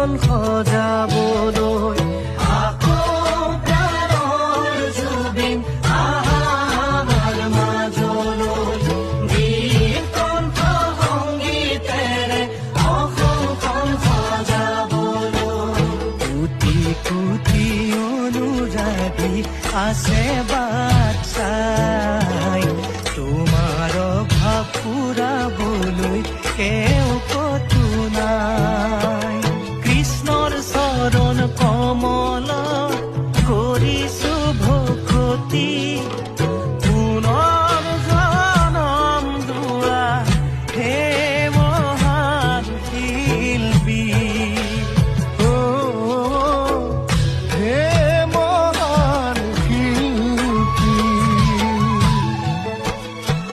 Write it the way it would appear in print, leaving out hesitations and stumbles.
গীতখন সজাবলৈ আকৌ প্ৰাণৰ জুবিন আহা আমাৰ মাজলৈ গীত কণ্ঠ সংগীতেৰে অসমখন সজাবলৈ কোটি কোটি অনুৰাগী আছে বাট চাই